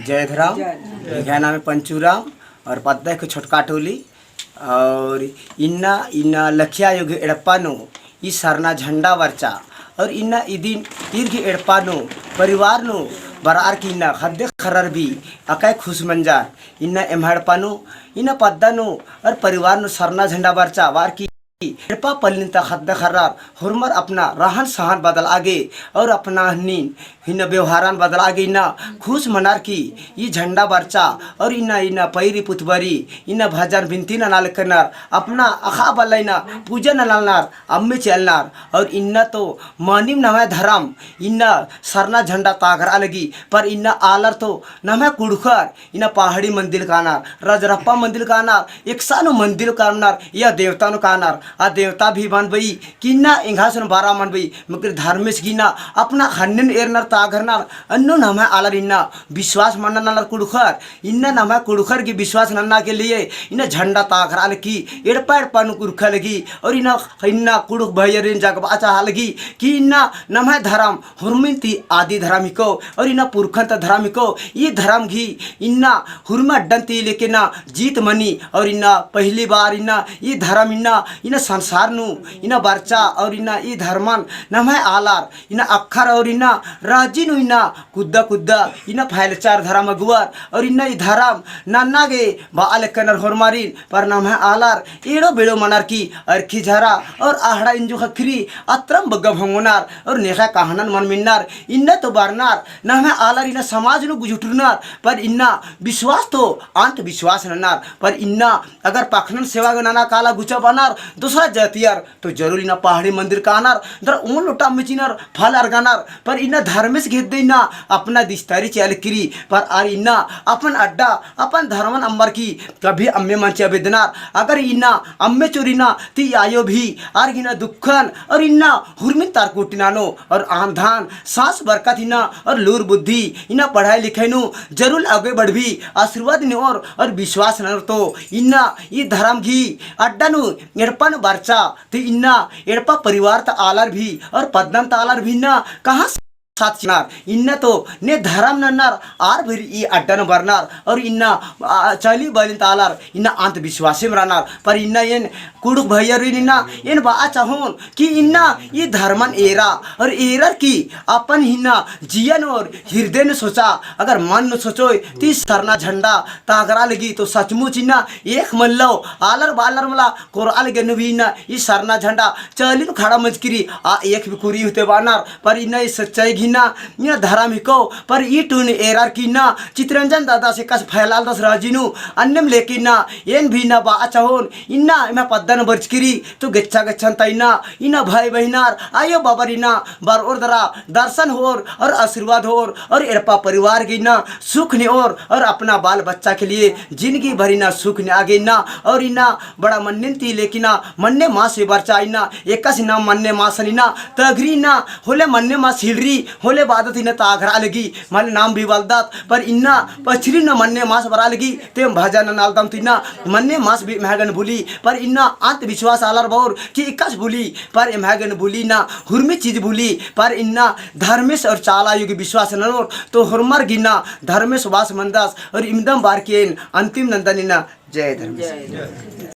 जयधराम, मेरा नाम है पंचूराम और पद्दा को छोटका टोली और इन्ना इन्ना लखिया योग एड़प्पानो ई सरना झंडा वर्चा और इन्ना इदिन इर्घ एड़प्पानो परिवार नो बरार की इन्ना खद्दे खरर भी अकाय खुश मंजार इन्ना एमहड़पानो इन्ना पद्दा नो और परिवार नो सरना झंडा वर्चा वार की एड़पा पल्लिंता खद्दा खर्रार हुरमर अपना रहन सहन बदल आगे और अपना नीन हिना व्यवहारान बदल आगे इन्ना खुश मनार की ये झंडा बरचा और इन्ना इन्ना पैरी पुतबरी इन्ना भजन बिनती नाल करनार अपना अखा बल्लाइना पूजा नालनार अम्मे चलनार और इन्ना तो मानिम नवा धर्म इन्ना सरना झंडा तागरा लगी पर इन्ना आलर तो नवा कुड़खर इन्ना पहाड़ी मंदिर कानार रजरप्पा मंदिर कानार एक सानो मंदिर कानार या देवता नो कानार आ देवता भी बनबई किन्ना इंघासन बारा मनबई मगर धर्मेश गिना अपना हन्नन एरनर तागरनार अन्नो नमा आलर इन्ना विश्वास मनना नालर कुड़खर इन्ना नमा कुड़खर की विश्वास नन्ना के लिए इन्ना झंडा तागराल की एड़पा एड़पानु कुड़खा लगी और इन्ना इन्ना कुड़ुख भैयरिन जग आचा लगी कि इन्ना नमा धर्म हुरमिनती आदि धर्मिको और इन्ना पुरखंत धर्मिको ये धर्म घी इन्ना हुरमा अड्डंती लेके ना जीत मनी और इन्ना पहली बार इन्ना ये धर्म इन्ना संसार नु इन्ना बर्चा और इन्ना ये धर्मन नमा आलार इन्ना अक्षर और इन्ना राजी नु इन्ना कुद्दा कुद्दा इन्ना फैलचार धर्म अगुआर और इन्ना ये धर्म नन्ना गे बाल कनर होरमारिन पर नमा आलार एड़ो बेड़ो मनार की अरखी झरा और आहड़ा इंजु खखरी अत्रम बग्गा भंगोनार और नेखा कहानन मन मिन्नार इन्ना तो बारनार नमा आलार इन्ना समाज नु गुजुटुरनार पर इन्ना विश्वास तो अंत विश्वास ननार पर इन्ना अगर पाखनन सेवा गनाना काला गुचा बनार दूसरा जातियार तो जरूर इन्ना पहाड़ी मंदिर का आनार दर उन लोटा मिचिनार फल अर्गानार पर इन्ना धर्मेश घेत देना अपना दिस्तारी चल किरी पर आर इन्ना अपन अड्डा अपन धर्मन अंबर की कभी अम्मे मंचे बेदनार अगर इन्ना अम्मे चोरीना ती आयो भी आर गिना दुखन और इन्ना हुरमिन तार कुटिनानो और आम धान सांस बरकत इन्ना और लूर बुद्धि इन्ना पढ़ाई लिखाई नु जरूर आगे बढ़ भी आशीर्वाद ने और विश्वास न तो इन्ना ये धर्म घी अड्डा नु एड़पन बरचा तो इन्ना एड़पा परिवार ता आलर भी और पद्दन तालर भी ना कहाँ साथ चिनार इन्ना तो ने धर्म नन्नार आर भरी ये अड्डा न बरनार और इन्ना चली बलिन तालर इन्ना अंत विश्वासी में रहनार पर इन्ना येन कुड़ुक भैयरिन इन्ना येन बा चाहोन कि इन्ना ये धर्मन एरा और एरर की अपन हिन्ना जियन और हृदय ने सोचा अगर मन न सोचो ती सरना झंडा तागरा लगी तो सचमुच इन्ना एक मन लो आलर बालर मला कोरा लगे नबी इन्ना ये सरना झंडा चलिन खड़ा मजकिरी आ एक भी कुरी होते बानार पर इन्ना ये सच्चाई घिना इन्ना धारामिको पर ये टून एरर की ना चित्रंजन दादा से कस फैलाल दस राजिनु अन्यम लेकिन ना येन भी ना बा चाहोन इन्ना मैं पद्दन बर्चकिरी तो गच्छा गच्छन तैना इन्ना भाई बहिनार आयो बाबर इन्ना बार और दरा दर्शन होर और आशीर्वाद होर और एड़पा परिवार की ना सुख ने और अपना बाल बच्चा के लिए जिंदगी भरी ना सुख ने आगे ना और इन्ना बड़ा मन्नती लेकिन ना मन्ने माँ से बरचा इन्ना एकस ना मन्ने माँ सनी ना तगरी ना होले मन्ने माँ सिलरी होले बादत इन्हें ताघरा लगी मन नाम भी बलदात पर इन्ना पछरी न मन्ने मास बरा लगी ते भजन नालदम तिन्ना मन्ने मास भी महगन भूली पर इन्ना अंत विश्वास आलर बौर कि इकस भूली पर महगन भूली ना हुर्मी चीज भूली पर इन्ना धर्मेश और चाला युग विश्वास नरोर तो हुरमर गिना धर्मेश वास मंदास और इमदम बारकेन अंतिम नंदन इन्ना जय धर्मेश।